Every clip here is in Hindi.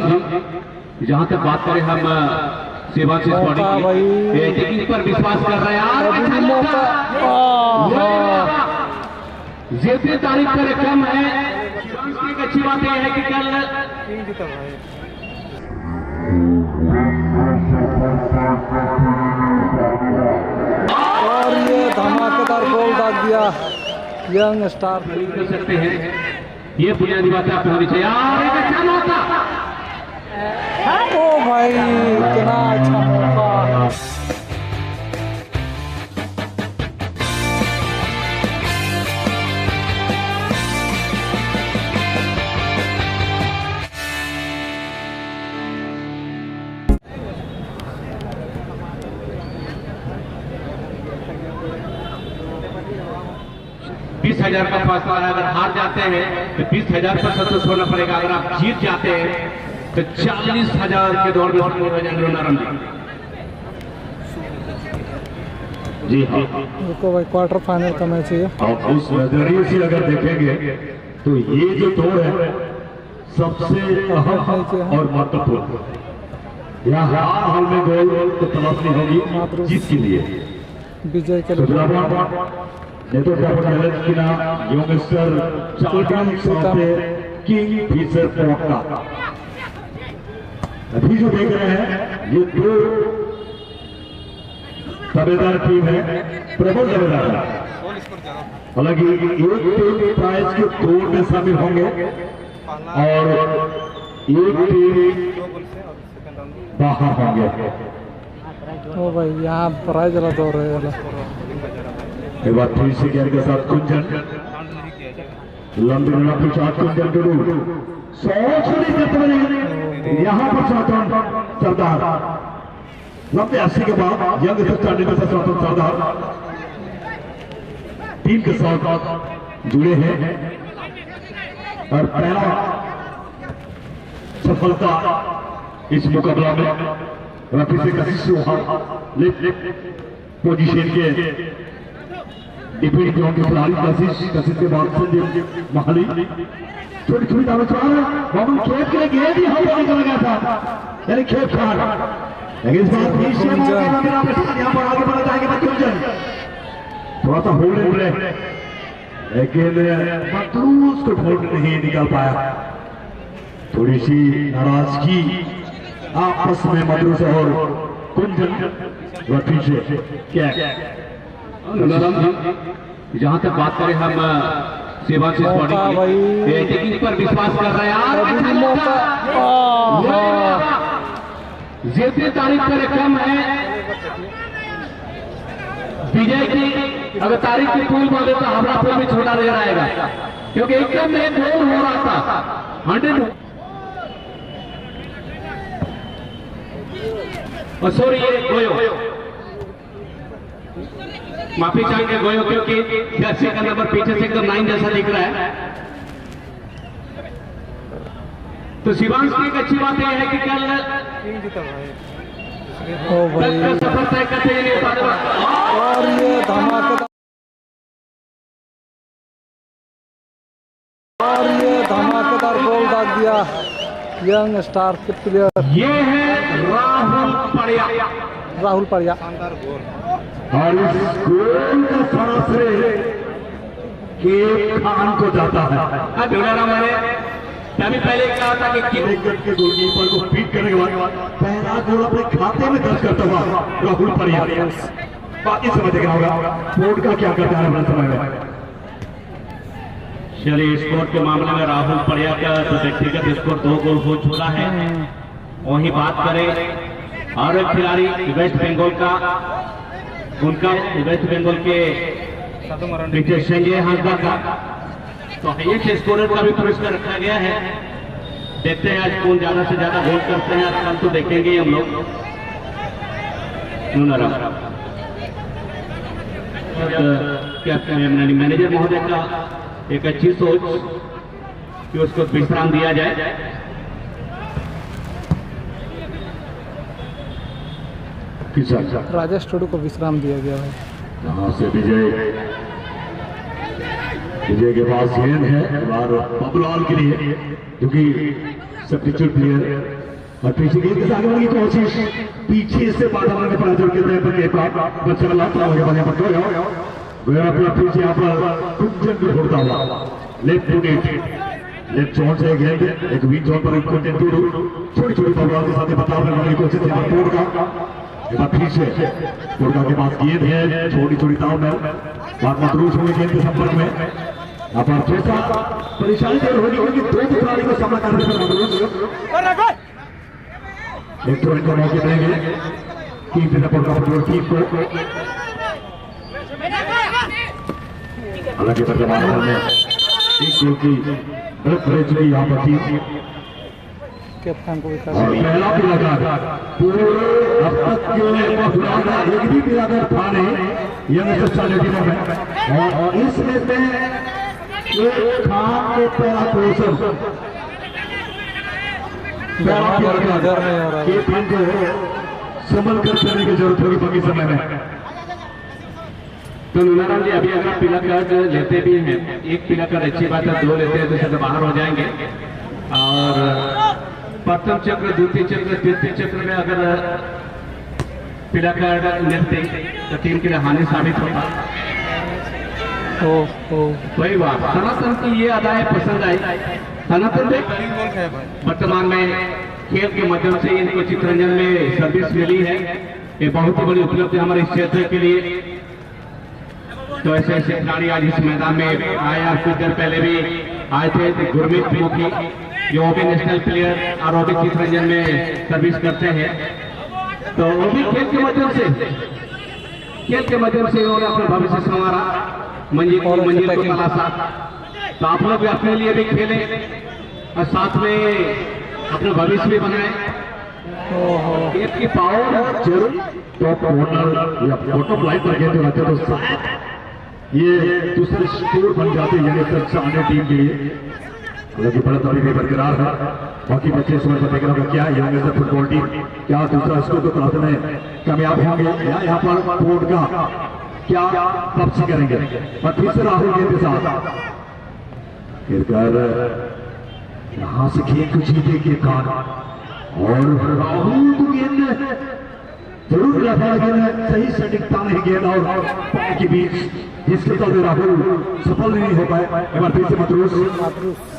जी, जहाँ तक बात करें हम सेवा से टेकिंग पर विश्वास कर रहे हैं। जितनी तारीफ करे कम है। एक अच्छी बात यह है कि कल और ये धमाकेदार गोल दाग दिया यंग स्टार कर सकते हैं। ये बुनियादी बात आपको होनी चाहिए। एक अच्छा मौका। ओ भाई इतना अच्छा मौका। 20,000 का फासला है। अगर हार जाते हैं तो 20,000 पर संतुष्ट होना पड़ेगा। अगर आप जीत जाते हैं तो 40,000 के दौर में शामिल हो जाएंगे नरम जी। हाँ, देखो भाई क्वार्टर फाइनल का मैच है। और उस नजरिए से अगर देखेंगे तो ये जो दौर है सबसे अहम और महत्वपूर्ण। यहाँ हाल में गोल तो तलाशनी होगी जीत के लिए। विजय के लिए अभी जो देख रहे हैं ये दो दावेदार टीम है, प्रबल दावेदार है। हालांकि एक टीम प्राइज के दौड़ में शामिल होंगे और एक टीम बाहर होंगे। ओ भाई यहाँ प्राइज वाला दौर है। एक बार फिर से गेंद के साथ कुंजन लंबी रन पिच कुंजन के रूप 100 यहाँ पर सरदार लंबे 80 के बाद यंग सरदार टीम के साथ जुड़े हैं और पहला सफलता इस मुकाबला में रफी से कशिश पोजीशन के डिफेंड जोन के खिलाड़ी कशिश के बाद संदीप महाली छोटी छोटी दावें चला रहे। मोहम्मद खेत के लिए गेंद ही हवा निकल गया था, यानी खेत खान। लेकिन इस बार फिर से यहाँ पर आगे बढ़ा जाएंगे बच्चन थोड़ा सा होल्ड रहे, लेकिन मतलूस को होल्ड नहीं निकल पाया। थोड़ी सी नाराजगी आपस में मदरूस और कुंजन रफी से क्या जहाँ तक बात करें हम सेवा से टेकिंग पर विश्वास कर रहे हैं। जितनी तारीफ करे कम है। विजय की अगर तारीफ की फूल बोले तो हमारा फूल भी छोटा नजर आएगा, क्योंकि एकदम में गोल हो रहा था 100। सॉरी ये गोयो, माफी चाहेंगे गोयो, क्योंकि जर्सी का नंबर पीछे से एकदम 9 जैसा दिख रहा है। तो शिवांश की एक अच्छी बात यह है कि कल सफर तय करते हैं। और ये धमाकेदार गोल दाग दिया यंग स्टार के प्लेयर। ये है राहुल पड़िया। और इस गोल का फरासरे के खान को जाता है। अभी पहले क्या था कि गोलकीपर को पीट करने के बाद पहला गोल अपने खाते में दर्ज करता हुआ राहुल पड़िया। बाकी समय देखना होगा बोर्ड का क्या करता है समय में। चलिए स्कोर के मामले में राहुल पड़िया का तो व्यक्तिगत स्कोर 2 गोल हो चुका है। वही बात करें और एक खिलाड़ी वेस्ट बंगाल का, उनका वेस्ट बंगाल के पीछे संजय हाजदा का तो हाईएस्ट स्कोरर का भी पुरस्कार रखा गया है। देखते हैं आज कौन ज्यादा से ज्यादा गोल करते हैं। कल तो देखेंगे हम लोग। क्या मैनेजर महोदय का एक अच्छी सोच कि उसको विश्राम दिया जाए। राजेश टुडू को विश्राम दिया गया है। यहाँ से विजय के पास गेंद है बाबूलाल के लिए, क्योंकि सब्स्टिट्यूट प्लेयर और पीछे गेंद के आगे बढ़ने की कोशिश, पीछे से बाधा बनाने पर जोड़ के तय पर एक बार बच्चा लाता हुआ बने पर तो वे अपना पीछे यहाँ पर कुंजन भी छोड़ता हुआ लेफ्ट टू लेफ्ट जोन से गेंद एक वीक जोन पर कुंजन टूडू छोटी छोटी बॉल के साथ बदलाव करने की कोशिश है तोड़ का पीछे टोड़का के पास गेंद है छोटी छोटी ताव में बात मदरूस हुई गेंद के संपर्क में यहाँ पर थोड़ा परेशानी देर होगी दो खिलाड़ी को सामना करने पर मदरूस एक थोड़े को मौके देंगे टीम से सपोर्ट का टीम को हालांकि वर्तमान में एक गोल की बढ़त रह चुकी यहाँ पर टीम कैप्टन को भी और पहला भी लगा पूरे अब तक के एक भी बिरादर था नहीं यंग चालू टीमों में और इसमें से एक खान को पहला पोषण नजर नहीं हो रहा ये टीम को संभल कर चलने की जरूरत होगी बाकी समय में। तो नुनाराम जी अभी अगर पीला कार्ड लेते भी हैं, एक पीला कार्ड अच्छी बात है, दो लेते हैं तो शायद बाहर हो जाएंगे। और प्रथम चक्र द्वितीय चक्र तृतीय चक्र में अगर पीला कार्ड लेते तो टीम के लिए हानि साबित होता। वही बात सनातन की ये अदाएं पसंद आई। सनातन वर्तमान में खेल के माध्यम से इनको चित्ररंजन में सर्विस मिली है, ये बहुत ही बड़ी उपलब्धि हमारे इस क्षेत्र के लिए। तो ऐसे ऐसे खिलाड़ी आज इस मैदान में आए, आप कुछ देर पहले भी आए थे गुरमीत मुखी जो भी नेशनल प्लेयर और वो भी चित्ररंजन में सर्विस करते हैं। तो वो भी खेल के माध्यम से उन्होंने अपना भविष्य संवारा, मंजिल को तलाशा। तो आप लोग भी अपने लिए भी खेलें और साथ में अपना भविष्य भी बनाए। खेल की पावर जरूर टॉप ऑर्डर या बॉटम लाइन पर गेंद रहते तो शायद ये दूसरे स्कोर बन जाते यानी सबसे आने टीम के लिए। हालांकि बढ़त अभी भी बरकरार है, बाकी बच्चे समय पर देखना क्या यंग फुटबॉल टीम क्या दूसरा स्कोर को तलाशने में कामयाब होंगे या यहाँ पर बोर्ड का क्या वापसी करेंगे। और फिर से राहुल गेंद के साथ यहाँ से खेल को जीतेगी कान और राहुल को गेंद जरूर लगा लेकिन सही सटीकता नहीं गेंद और पैर के बीच जिसके चलते राहुल सफल नहीं हो पाए। एक बार फिर से मदरूस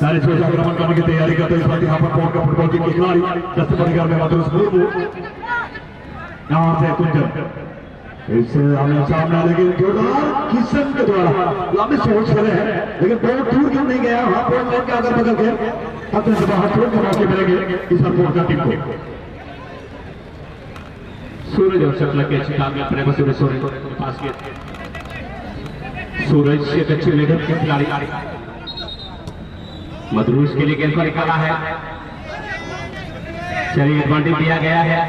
सारे सोच आक्रमण करने की तैयारी करते हैं। इस बार यहाँ पर फुटबॉल टीम के खिलाड़ी 10 नंबर में मदरूस मुर्मू यहाँ से कुंजन इससे आने सामने लेकिन जोरदार किशन के द्वारा लंबे सोच करे हैं लेकिन बहुत दूर क्यों नहीं गया। वहां पर के अगर बदल के अपने से बाहर छोड़ के मौके मिलेंगे इस पर टीम को। सूरज और शकला के छिटांगे अपने सूरज पास के सूरज से अच्छे लेकर के खिलाड़ी मदरूस के लिए गेंद को निकाला है। चलिए एडवांटेज दिया गया है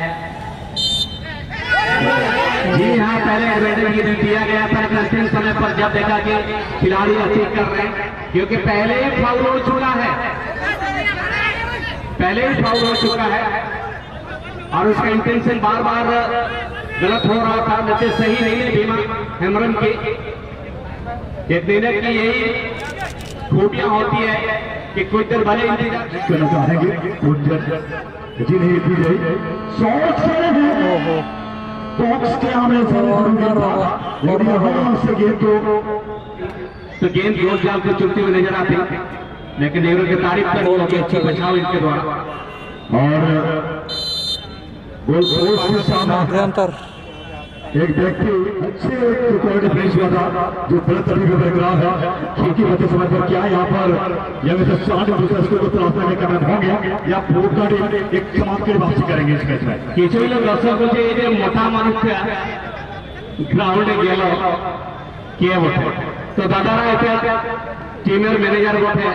जी हाँ, पहले एडवांटेज दिया गया था अंतिम समय पर जब देखा कि खिलाड़ी अचीव कर रहे हैं क्योंकि पहले ही फाउल हो चुका है, और उसका इंटेंशन बार बार गलत हो रहा था, लेकिन सही नहीं है। बीमा हेमरम की एक दिन की यही खूबियां होती है कि कुछ देर भले इंतजार करना चाहेंगे जी नहीं इतनी गई शॉट बॉक्स के हमें से गेंद तो गेंद गोल जाल को चुनती हुई नजर आती, लेकिन नेहरू की तारीफ कर अच्छी बचाव इनके द्वारा। और गोल पोस्ट के सामने एक व्यक्ति अच्छे डिफरेंस हुआ था जो गलत तरीके बरकरार है। खिड़की बचे समय पर क्या यहाँ पर दूसरा स्कोर को तलाशने में कामयाब होंगे या बोर्ड का एक समाप्त के वापसी करेंगे इस मैच में। কিছু লোক দর্শক বলছে এই যে মোটা মানুষটা গ্রাউন্ডে গেল কে বটে, তো দাদারা এটা টিমের ম্যানেজার বটে।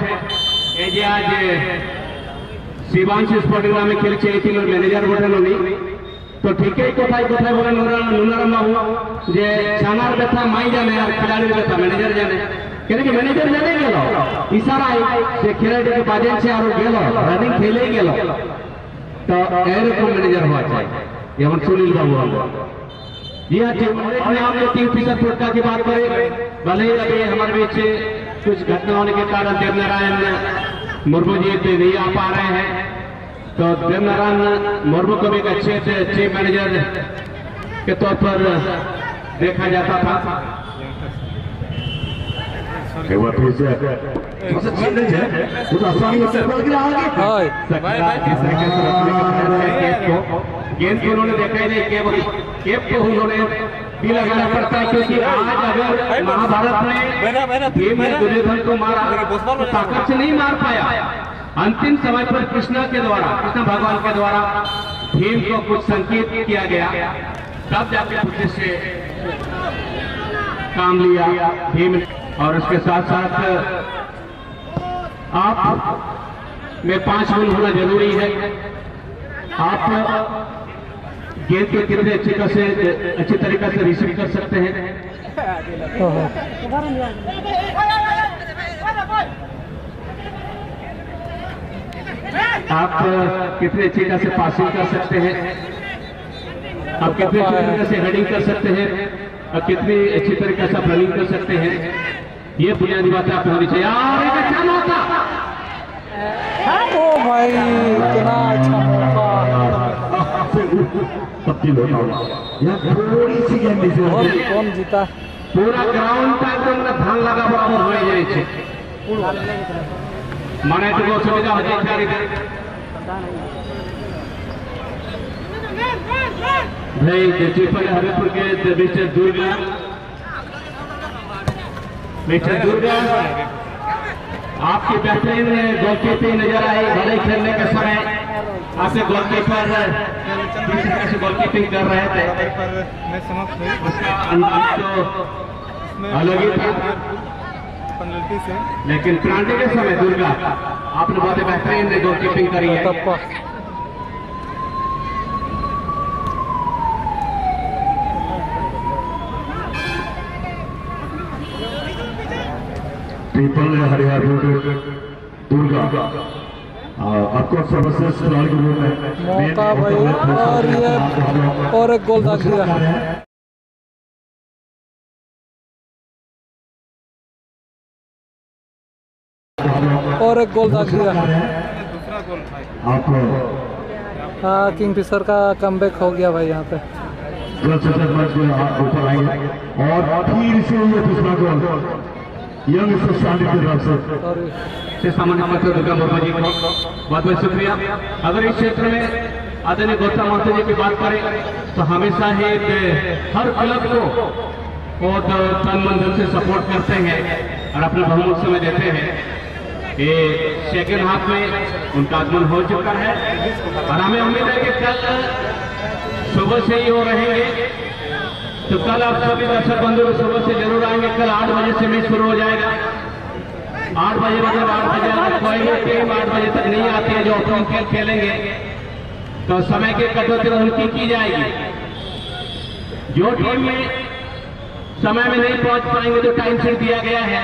এই যে আজ শিবাংশ স্পোর্টিং নামে খেলছে এই টিমের ম্যানেজার বটেন উনি। তো ঠিকই কোথায় কোথায় বলে নুনারাম বাবু যে ছানার ব্যথা মাই জানে আর খেলাড়ির ব্যথা ম্যানেজার জানে, কেন কি ম্যানেজার জানে গেল ইশারায় যে খেলাড়িকে বাজাচ্ছে আর গেল রানিং খেলেই গেল। तो एरकम मैनेजर हुआ चाहिए एवं सुनील बाबू जी हाँ जी। हम लोग 3 फीसद पुरस्कार की बात करें, भले ही अभी हमारे बीच कुछ घटना होने के कारण देवनारायण मुर्मू जी नहीं आ पा रहे हैं, तो देवनारायण मुर्मू को भी एक अच्छे चीफ मैनेजर के तौर पर देखा जाता था। एक बार फिर से आसानी से गेंद को उन्होंने देखा ही नहीं, केवल केप को उन्होंने भी लगाना पड़ता है, क्योंकि आज अगर महाभारत में भीम ने दुर्योधन को मारा तो ताकत से नहीं मार पाया। अंतिम समय पर कृष्ण भगवान के द्वारा भीम को कुछ संकेत किया गया, तब जाके बुद्धि से काम लिया भीम। और उसके साथ साथ आप में 5 गुण होना जरूरी है। आप गेंद के कितने अच्छी तरीके से रिसीव कर सकते हैं, आप कितने अच्छी तरह से पासिंग कर सकते हैं, आप कितने अच्छी तरीके से हेडिंग कर सकते हैं, और कितनी अच्छी तरीके से आप रनिंग कर सकते हैं, ये बुनियादी बात आपको होनी चाहिए। और एक अच्छा मौका, ओ भाई इतना अच्छा मौका, थोड़ी सी गेंद कौन जीता? पूरा ग्राउंड का एकदम ध्यान लगा बराबर हो जाए माने तो सुविधा हो जाए। भाई चीफल हरिपुर के मिस्टर दुर्गा आपकी बेहतरीन गोलकीपिंग नजर आई। भले खेलने के समय आपके गोलकीपर गोलकीपिंग कर रहे थे, उसका अंदाज तो अलग ही था, लेकिन पेनाल्टी के समय दुर्गा आपने बहुत बेहतरीन गोलकीपिंग करी है। ट्रिपल हरियाणा दुर्गा आपको सर्वश्रेष्ठ खिलाड़ी के रूप में मौका भाई, और ये और एक गोल दाग दिया, और एक गोल दाग दिया। आप हाँ, किंगफिशर का कमबैक हो गया भाई यहाँ पे। ऊपर आएंगे और फिर से ये दूसरा गोल यंग स्टैंडिंग की तरफ से सामान्य मंत्री दुर्गा मुर्मू जी को बहुत बहुत शुक्रिया। अगर इस क्षेत्र में आदरणीय गौतम महतो जी की बात करें तो हमेशा ही हर क्लब को वो तन मन धन से सपोर्ट करते हैं और अपना बहुमूल्य समय देते हैं। ये सेकेंड हाफ में उनका आगमन हो चुका है और हमें उम्मीद है कि कल सुबह से ही वो रहेंगे। तो कल आप सभी दर्शक बंधु सुबह से जरूर आएंगे। कल 8 बजे से मैच शुरू हो जाएगा। 8 बजे मतलब 8 बजे कोई भी टीम 8 बजे तक नहीं आती है जो ओपनिंग खेल खेलेंगे, तो समय की कटौती उनकी की जाएगी। जो टीम में समय में नहीं पहुंच पाएंगे तो टाइम शीट दिया गया है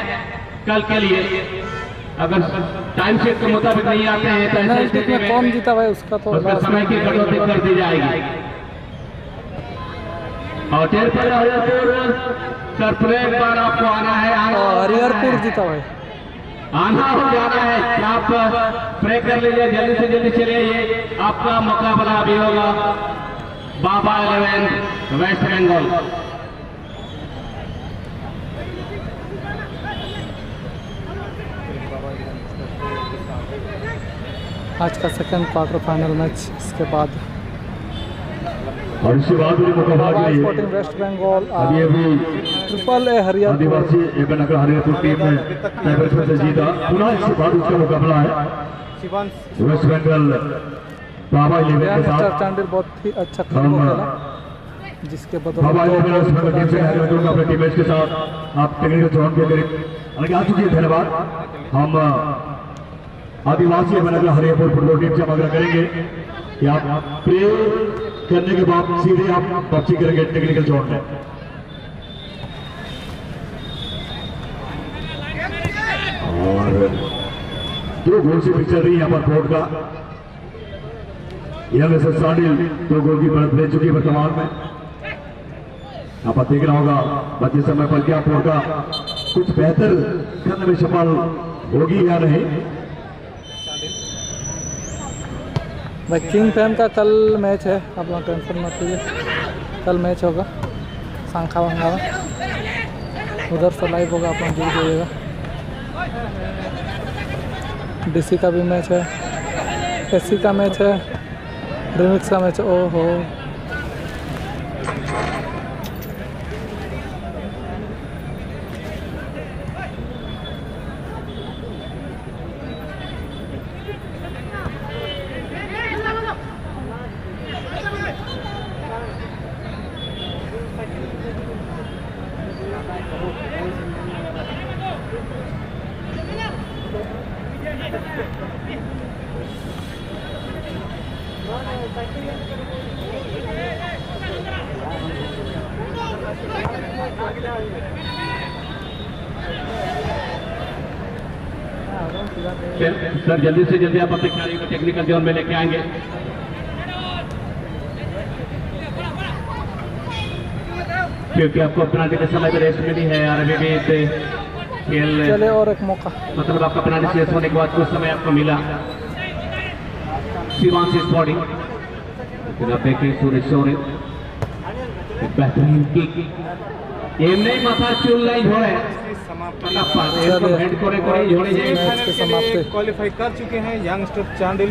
कल के लिए, अगर टाइम शीट के मुताबिक नहीं आते हैं तो ऐसे स्थिति में कौन जीता भाई उसका तो समय की कटौती कर दी जाएगी। और हरिहरपुर सर प्ले पर आपको आना है, हरिहरपुर जीता भाई, आना हो जाना है। आप प्रे कर लीजिए, जल्दी से जल्दी चलिए। ये आपका मुकाबला अभी होगा बाबा 11 वेस्ट बंगाल। आज का सेकंड क्वार्टर फाइनल मैच, इसके बाद और इसके बाद sporting West Bengal triple A Haryana आदिवासी नगर हरियाणा टीम ने से जीता। पुनः इसके बाद उसका मुकाबला है वेस्ट बंगाल बाबा 11 के साथ। चांडिल बहुत ही अच्छा खेला, जिसके बाबा 11 टीम से अपने टीममेट्स के साथ आप टेक्निकल जोन के करीब आ चुकी है। धन्यवाद। हम आदिवासी नगर हरियाणा फुटबॉल टीम से आग्रह करेंगे कि आप प्रे करने के बाद सीधे आप वापसी करेंगे टेक्निकल जोन में। और 2 गोल से पिक्चर रही यहाँ पर बोर्ड का यंग साडिल 2 गोल की बढ़त ले चुकी है वर्तमान में। आप देखना होगा बचे समय पर क्या बोर्ड का कुछ बेहतर करने में सफल होगी या नहीं। भाई किंग फैन का कल मैच है, आप लोग टेंशन मत लीजिए, कल मैच होगा सांखा वंगा में, उधर से लाइव होगा, आप लोग जुड़ जाइएगा। डीसी का भी मैच है, एससी का मैच है, रिमिक्स का मैच, ओहो सर जल्दी से जल्दी आप अपने खिलाड़ियों को टेक्निकल जोन में लेके आएंगे। क्योंकि आपको पेनाल्टी के समय पर रेस्ट मिली है और अभी भी खेल चले और एक मौका, मतलब आपका पेनाल्टी शेष होने के बाद कुछ समय आपको मिला। शिवांश स्पॉटिंग सूरज शौर्य बेहतरीन किक एमने माथा चुल्लाई झोड़े हेड करे झोड़े मैच की समाप्ति। क्वालिफाई कर चुके हैं यंगस्टर चांडिल।